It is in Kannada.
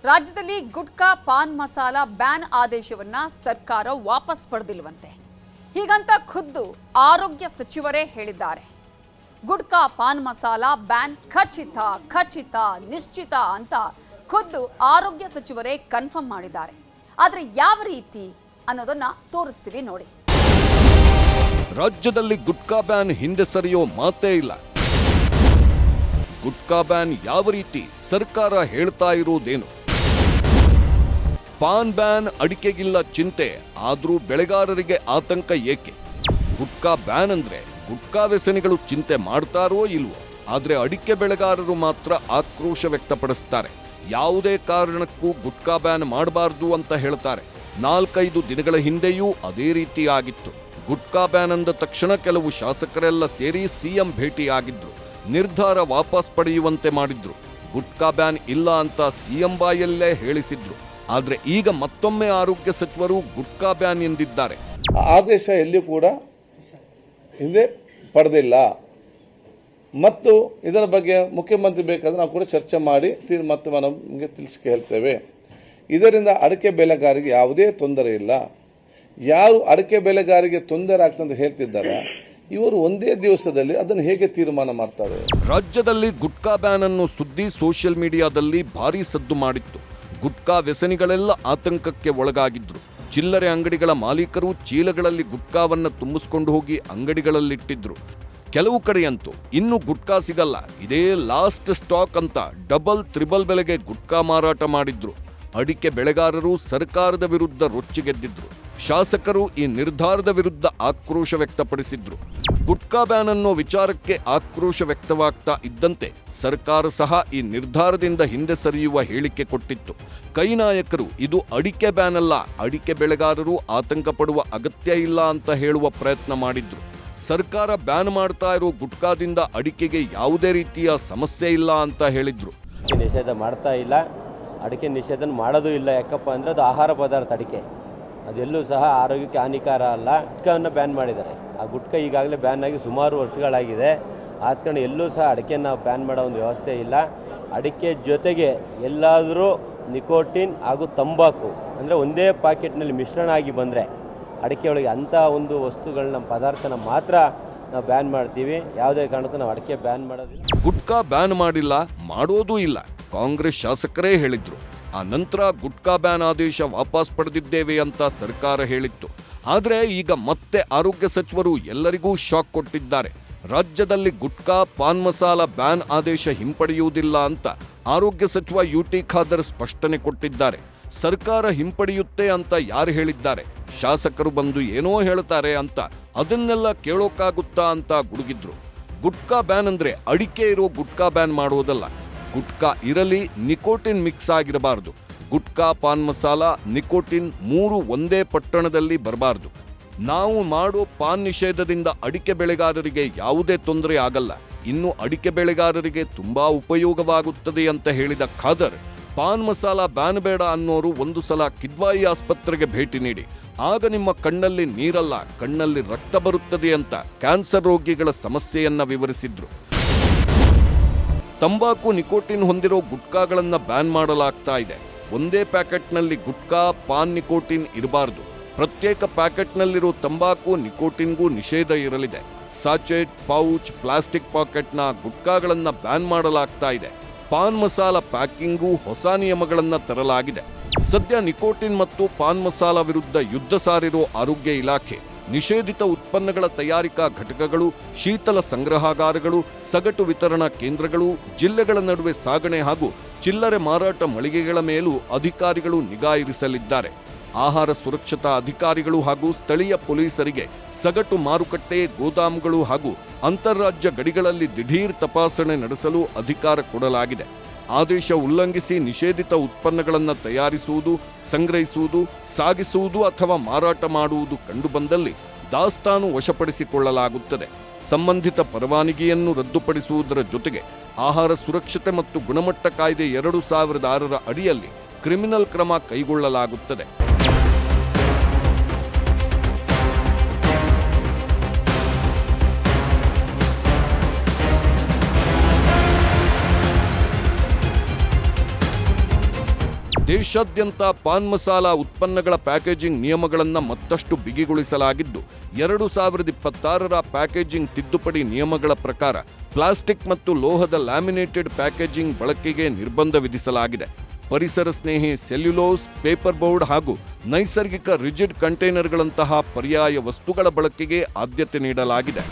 ರಾಜ್ಯದಲ್ಲಿ ಗುಟ್ಕಾ ಪಾನ್ ಮಸಾಲ ಬ್ಯಾನ್ ಆದೇಶವನ್ನ ಸರ್ಕಾರ ವಾಪಸ್ ಪಡೆದಿಲ್ವಂತೆ. ಹೀಗಂತ ಖುದ್ದು ಆರೋಗ್ಯ ಸಚಿವರೇ ಹೇಳಿದ್ದಾರೆ. ಗುಟ್ಕಾ ಪಾನ್ ಮಸಾಲ ಬ್ಯಾನ್ ಖಚಿತ ಖಚಿತ ನಿಶ್ಚಿತ ಅಂತ ಖುದ್ದು ಆರೋಗ್ಯ ಸಚಿವರೇ ಕನ್ಫರ್ಮ್ ಮಾಡಿದ್ದಾರೆ. ಆದರೆ ಯಾವ ರೀತಿ ಅನ್ನೋದನ್ನ ತೋರಿಸ್ತೀವಿ ನೋಡಿ. ರಾಜ್ಯದಲ್ಲಿ ಗುಟ್ಕಾ ಬ್ಯಾನ್ ಹಿಂದೆ ಸರಿಯೋ ಮಾತೇ ಇಲ್ಲ. ಗುಟ್ಕಾ ಬ್ಯಾನ್ ಯಾವ ರೀತಿ ಸರ್ಕಾರ ಹೇಳ್ತಾ ಇರುವುದೇನು? ಪಾನ್ ಬ್ಯಾನ್ ಅಡಿಕೆಗಿಲ್ಲ ಚಿಂತೆ, ಆದ್ರೂ ಬೆಳೆಗಾರರಿಗೆ ಆತಂಕ ಏಕೆ? ಗುಟ್ಕಾ ಬ್ಯಾನ್ ಅಂದ್ರೆ ಗುಟ್ಕಾ ವ್ಯಸನಿಗಳು ಚಿಂತೆ ಮಾಡ್ತಾರೋ ಇಲ್ವೋ, ಆದ್ರೆ ಅಡಿಕೆ ಬೆಳೆಗಾರರು ಮಾತ್ರ ಆಕ್ರೋಶ ವ್ಯಕ್ತಪಡಿಸ್ತಾರೆ. ಯಾವುದೇ ಕಾರಣಕ್ಕೂ ಗುಟ್ಕಾ ಬ್ಯಾನ್ ಮಾಡಬಾರ್ದು ಅಂತ ಹೇಳ್ತಾರೆ. 4-5 ದಿನಗಳ ಹಿಂದೆಯೂ ಅದೇ ರೀತಿ ಆಗಿತ್ತು. ಗುಟ್ಕಾ ಬ್ಯಾನ್ ಅಂದ ತಕ್ಷಣ ಕೆಲವು ಶಾಸಕರೆಲ್ಲ ಸೇರಿ ಸಿಎಂ ಭೇಟಿಯಾಗಿದ್ರು. ನಿರ್ಧಾರ ವಾಪಸ್ ಪಡೆಯುವಂತೆ ಮಾಡಿದ್ರು. ಗುಟ್ಕಾ ಬ್ಯಾನ್ ಇಲ್ಲ ಅಂತ ಸಿಎಂ ಬಾಯಲ್ಲೇ ಹೇಳಿಸಿದ್ರು. ಆದ್ರೆ ಈಗ ಮತ್ತೊಮ್ಮೆ ಆರೋಗ್ಯ ಸಚಿವರು ಗುಟ್ಕಾ ಬ್ಯಾನ್ ಎಂದಿದ್ದಾರೆ. ಆದೇಶ ಎಲ್ಲಿಯೂ ಕೂಡ ಹಿಂದೆ ಪಡೆದಿಲ್ಲ ಮತ್ತು ಇದರ ಬಗ್ಗೆ ಮುಖ್ಯಮಂತ್ರಿ ಬೇಕಾದ್ರೆ ನಾವು ಕೂಡ ಚರ್ಚೆ ಮಾಡಿ ಮತ್ತೆ ನಮಗೆ ತಿಳಿಸಿ ಹೇಳ್ತೇವೆ. ಇದರಿಂದ ಅಡಿಕೆ ಬೆಳೆಗಾರರಿಗೆ ಯಾವುದೇ ತೊಂದರೆ ಇಲ್ಲ. ಯಾರು ಅಡಿಕೆ ಬೆಳೆಗಾರರಿಗೆ ತೊಂದರೆ ಆಗ್ತಂತ ಹೇಳ್ತಿದ್ದಾರೆ, ಇವರು ಒಂದೇ ದಿವಸದಲ್ಲಿ ಅದನ್ನು ಹೇಗೆ ತೀರ್ಮಾನ ಮಾಡ್ತಾರೆ? ರಾಜ್ಯದಲ್ಲಿ ಗುಟ್ಕಾ ಬ್ಯಾನ್ ಅನ್ನು ಸುದ್ದಿ ಸೋಷಿಯಲ್ ಮೀಡಿಯಾದಲ್ಲಿ ಭಾರೀ ಸದ್ದು ಮಾಡಿತ್ತು. ಗುಟ್ಕಾ ವ್ಯಸನಿಗಳೆಲ್ಲ ಆತಂಕಕ್ಕೆ ಒಳಗಾಗಿದ್ರು. ಚಿಲ್ಲರೆ ಅಂಗಡಿಗಳ ಮಾಲೀಕರು ಚೀಲಗಳಲ್ಲಿ ಗುಟ್ಕಾವನ್ನ ತುಂಬಿಸ್ಕೊಂಡು ಹೋಗಿ ಅಂಗಡಿಗಳಲ್ಲಿಟ್ಟಿದ್ರು. ಕೆಲವು ಕಡೆಯಂತೂ ಇನ್ನು ಗುಟ್ಕಾ ಸಿಗಲ್ಲ, ಇದೇ ಲಾಸ್ಟ್ ಸ್ಟಾಕ್ ಅಂತ ಡಬಲ್ ತ್ರಿಬಲ್ ಬೆಲೆಗೆ ಗುಟ್ಕಾ ಮಾರಾಟ ಮಾಡಿದ್ರು. ಅಡಿಕೆ ಬೆಳೆಗಾರರು ಸರ್ಕಾರದ ವಿರುದ್ಧ ರೊಚ್ಚಿಗೆದ್ದಿದ್ರು. ಶಾಸಕರು ಈ ನಿರ್ಧಾರದ ವಿರುದ್ಧ ಆಕ್ರೋಶ ವ್ಯಕ್ತಪಡಿಸಿದ್ರು. ಗುಟ್ಕಾ ಬ್ಯಾನ್ ಅನ್ನೋ ವಿಚಾರಕ್ಕೆ ಆಕ್ರೋಶ ವ್ಯಕ್ತವಾಗ್ತಾ ಇದ್ದಂತೆ ಸರ್ಕಾರ ಸಹ ಈ ನಿರ್ಧಾರದಿಂದ ಹಿಂದೆ ಸರಿಯುವ ಹೇಳಿಕೆ ಕೊಟ್ಟಿತ್ತು. ಕೈ ನಾಯಕರು ಇದು ಅಡಿಕೆ ಬ್ಯಾನ್ ಅಲ್ಲ, ಅಡಿಕೆ ಬೆಳೆಗಾರರು ಆತಂಕ ಪಡುವ ಅಗತ್ಯ ಇಲ್ಲ ಅಂತ ಹೇಳುವ ಪ್ರಯತ್ನ ಮಾಡಿದ್ರು. ಸರ್ಕಾರ ಬ್ಯಾನ್ ಮಾಡ್ತಾ ಇರೋ ಗುಟ್ಕಾದಿಂದ ಅಡಿಕೆಗೆ ಯಾವುದೇ ರೀತಿಯ ಸಮಸ್ಯೆ ಇಲ್ಲ ಅಂತ ಹೇಳಿದ್ರು. ನಿಷೇಧ ಮಾಡ್ತಾ ಇಲ್ಲ, ಅಡಿಕೆ ನಿಷೇಧ ಮಾಡೋದು ಇಲ್ಲ. ಯಾಕಪ್ಪ ಅಂದರೆ ಅದು ಆಹಾರ ಪದಾರ್ಥ ಅಡಿಕೆ, ಅದೆಲ್ಲೂ ಸಹ ಆರೋಗ್ಯಕ್ಕೆ ಹಾನಿಕಾರ ಅಲ್ಲ. ಗುಟ್ಕಾವನ್ನು ಬ್ಯಾನ್ ಮಾಡಿದ್ದಾರೆ. ಆ ಗುಟ್ಕಾ ಈಗಾಗಲೇ ಬ್ಯಾನ್ ಆಗಿ ಸುಮಾರು ವರ್ಷಗಳಾಗಿದೆ. ಆದ ಕಾರಣ ಎಲ್ಲೂ ಸಹ ಅಡಿಕೆಯನ್ನು ಬ್ಯಾನ್ ಮಾಡೋ ಒಂದು ವ್ಯವಸ್ಥೆ ಇಲ್ಲ. ಅಡಿಕೆ ಜೊತೆಗೆ ಎಲ್ಲಾದರೂ ನಿಕೋಟಿನ್ ಹಾಗೂ ತಂಬಾಕು ಅಂದರೆ ಒಂದೇ ಪ್ಯಾಕೆಟ್ನಲ್ಲಿ ಮಿಶ್ರಣ ಆಗಿ ಬಂದರೆ ಅಡಿಕೆ ಒಳಗೆ ಅಂಥ ಒಂದು ವಸ್ತುಗಳನ್ನ ಪದಾರ್ಥನ ಮಾತ್ರ ನಾವು ಬ್ಯಾನ್ ಮಾಡ್ತೀವಿ. ಯಾವುದೇ ಕಾರಣಕ್ಕೂ ನಾವು ಅಡಿಕೆ ಬ್ಯಾನ್ ಮಾಡೋದಿಲ್ಲ. ಗುಟ್ಕಾ ಬ್ಯಾನ್ ಮಾಡಿಲ್ಲ, ಮಾಡೋದೂ ಇಲ್ಲ, ಕಾಂಗ್ರೆಸ್ ಶಾಸಕರೇ ಹೇಳಿದ್ರು. ಆ ನಂತರ ಗುಟ್ಕಾ ಬ್ಯಾನ್ ಆದೇಶ ವಾಪಸ್ ಪಡೆದಿದ್ದೇವೆ ಅಂತ ಸರ್ಕಾರ ಹೇಳಿತ್ತು. ಆದರೆ ಈಗ ಮತ್ತೆ ಆರೋಗ್ಯ ಸಚಿವರು ಎಲ್ಲರಿಗೂ ಶಾಕ್ ಕೊಟ್ಟಿದ್ದಾರೆ. ರಾಜ್ಯದಲ್ಲಿ ಗುಟ್ಕಾ ಪಾನ್ ಮಸಾಲ ಬ್ಯಾನ್ ಆದೇಶ ಹಿಂಪಡೆಯುವುದಿಲ್ಲ ಅಂತ ಆರೋಗ್ಯ ಸಚಿವ ಯುಟಿ ಖಾದರ್ ಸ್ಪಷ್ಟನೆ ಕೊಟ್ಟಿದ್ದಾರೆ. ಸರ್ಕಾರ ಹಿಂಪಡೆಯುತ್ತೆ ಅಂತ ಯಾರು ಹೇಳಿದ್ದಾರೆ? ಶಾಸಕರು ಬಂದು ಏನೋ ಹೇಳ್ತಾರೆ ಅಂತ ಅದನ್ನೆಲ್ಲ ಕೇಳೋಕ್ಕಾಗುತ್ತಾ ಅಂತ ಗುಡುಗಿದ್ರು. ಗುಟ್ಕಾ ಬ್ಯಾನ್ ಅಂದ್ರೆ ಅಡಿಕೆ ಇರೋ ಗುಟ್ಕಾ ಬ್ಯಾನ್ ಮಾಡೋದಲ್ಲ. ಗುಟ್ಕಾ ಇರಲಿ, ನಿಕೋಟಿನ್ ಮಿಕ್ಸ್ ಆಗಿರಬಾರ್ದು. ಗುಟ್ಕಾ ಪಾನ್ ಮಸಾಲ ನಿಕೋಟಿನ್ 3 ಒಂದೇ ಪಟ್ಟಣದಲ್ಲಿ ಬರಬಾರ್ದು. ನಾವು ಮಾಡೋ ಪಾನ್ ನಿಷೇಧದಿಂದ ಅಡಿಕೆ ಬೆಳೆಗಾರರಿಗೆ ಯಾವುದೇ ತೊಂದರೆ ಆಗಲ್ಲ, ಇನ್ನು ಅಡಿಕೆ ಬೆಳೆಗಾರರಿಗೆ ತುಂಬಾ ಉಪಯೋಗವಾಗುತ್ತದೆ ಅಂತ ಹೇಳಿದ ಖಾದರ್, ಪಾನ್ ಮಸಾಲ ಬ್ಯಾನ್ ಬೇಡ ಅನ್ನೋರು ಒಂದು ಸಲ ಕಿದ್ವಾಯಿ ಆಸ್ಪತ್ರೆಗೆ ಭೇಟಿ ನೀಡಿ, ಆಗ ನಿಮ್ಮ ಕಣ್ಣಲ್ಲಿ ನೀರಲ್ಲ, ಕಣ್ಣಲ್ಲಿ ರಕ್ತ ಬರುತ್ತದೆ ಅಂತ ಕ್ಯಾನ್ಸರ್ ರೋಗಿಗಳ ಸಮಸ್ಯೆಯನ್ನ ವಿವರಿಸಿದ್ರು. ತಂಬಾಕು ನಿಕೋಟಿನ್ ಹೊಂದಿರೋ ಗುಟ್ಕಾಗಳನ್ನ ಬ್ಯಾನ್ ಮಾಡಲಾಗ್ತಾ ಇದೆ. ಒಂದೇ ಪ್ಯಾಕೆಟ್ನಲ್ಲಿ ಗುಟ್ಕಾ ಪಾನ್ ನಿಕೋಟಿನ್ ಇರಬಾರ್ದು. ಪ್ರತ್ಯೇಕ ಪ್ಯಾಕೆಟ್ನಲ್ಲಿರೋ ತಂಬಾಕು ನಿಕೋಟಿನ್ಗೂ ನಿಷೇಧ ಇರಲಿದೆ. ಸಾಚೆಟ್, ಪೌಚ್, ಪ್ಲಾಸ್ಟಿಕ್ ಪಾಕೆಟ್ನ ಗುಟ್ಕಾಗಳನ್ನ ಬ್ಯಾನ್ ಮಾಡಲಾಗ್ತಾ ಇದೆ. ಪಾನ್ ಮಸಾಲ ಪ್ಯಾಕಿಂಗೂ ಹೊಸ ನಿಯಮಗಳನ್ನ ತರಲಾಗಿದೆ. ಸದ್ಯ ನಿಕೋಟಿನ್ ಮತ್ತು ಪಾನ್ ಮಸಾಲ ವಿರುದ್ಧ ಯುದ್ಧ ಸಾರಿರೋ ಆರೋಗ್ಯ ಇಲಾಖೆ ನಿಷೇಧಿತ ಉತ್ಪನ್ನಗಳ ತಯಾರಿಕಾ ಘಟಕಗಳು, ಶೀತಲ ಸಂಗ್ರಹಾಗಾರಗಳು, ಸಗಟು ವಿತರಣಾ ಕೇಂದ್ರಗಳು, ಜಿಲ್ಲೆಗಳ ನಡುವೆ ಸಾಗಣೆ ಹಾಗೂ ಚಿಲ್ಲರೆ ಮಾರಾಟ ಮಳಿಗೆಗಳ ಮೇಲೂ ಅಧಿಕಾರಿಗಳು ನಿಗಾ ಇರಿಸಲಿದ್ದಾರೆ. ಆಹಾರ ಸುರಕ್ಷತಾ ಅಧಿಕಾರಿಗಳು ಹಾಗೂ ಸ್ಥಳೀಯ ಪೊಲೀಸರಿಗೆ ಸಗಟು ಮಾರುಕಟ್ಟೆ, ಗೋದಾಮುಗಳು ಹಾಗೂ ಅಂತಾರಾಜ್ಯ ಗಡಿಗಳಲ್ಲಿ ದಿಢೀರ್ ತಪಾಸಣೆ ನಡೆಸಲು ಅಧಿಕಾರ ಕೊಡಲಾಗಿದೆ. ಆದೇಶ ಉಲ್ಲಂಘಿಸಿ ನಿಷೇಧಿತ ಉತ್ಪನ್ನಗಳನ್ನು ತಯಾರಿಸುವುದು, ಸಂಗ್ರಹಿಸುವುದು, ಸಾಗಿಸುವುದು ಅಥವಾ ಮಾರಾಟ ಮಾಡುವುದು ಕಂಡುಬಂದಲ್ಲಿ ದಾಸ್ತಾನು ವಶಪಡಿಸಿಕೊಳ್ಳಲಾಗುತ್ತದೆ. ಸಂಬಂಧಿತ ಪರವಾನಗಿಯನ್ನು ರದ್ದುಪಡಿಸುವುದರ ಜೊತೆಗೆ ಆಹಾರ ಸುರಕ್ಷತೆ ಮತ್ತು ಗುಣಮಟ್ಟ ಕಾಯ್ದೆ 2006ರ ಅಡಿಯಲ್ಲಿ ಕ್ರಿಮಿನಲ್ ಕ್ರಮ ಕೈಗೊಳ್ಳಲಾಗುತ್ತದೆ. ದೇಶಾದ್ಯಂತ ಪಾನ್ ಮಸಾಲ ಉತ್ಪನ್ನಗಳ ಪ್ಯಾಕೇಜಿಂಗ್ ನಿಯಮಗಳನ್ನು ಮತ್ತಷ್ಟು ಬಿಗಿಗೊಳಿಸಲಾಗಿದ್ದು 2026ರ ಪ್ಯಾಕೇಜಿಂಗ್ ತಿದ್ದುಪಡಿ ನಿಯಮಗಳ ಪ್ರಕಾರ ಪ್ಲಾಸ್ಟಿಕ್ ಮತ್ತು ಲೋಹದ ಲ್ಯಾಮಿನೇಟೆಡ್ ಪ್ಯಾಕೇಜಿಂಗ್ ಬಳಕೆಗೆ ನಿರ್ಬಂಧ ವಿಧಿಸಲಾಗಿದೆ. ಪರಿಸರ ಸ್ನೇಹಿ ಸೆಲ್ಯುಲೋಸ್, ಪೇಪರ್ ಬೋರ್ಡ್ ಹಾಗೂ ನೈಸರ್ಗಿಕ ರಿಜಿಡ್ ಕಂಟೈನರ್ಗಳಂತಹ ಪರ್ಯಾಯ ವಸ್ತುಗಳ ಬಳಕೆಗೆ ಆದ್ಯತೆ ನೀಡಲಾಗಿದೆ.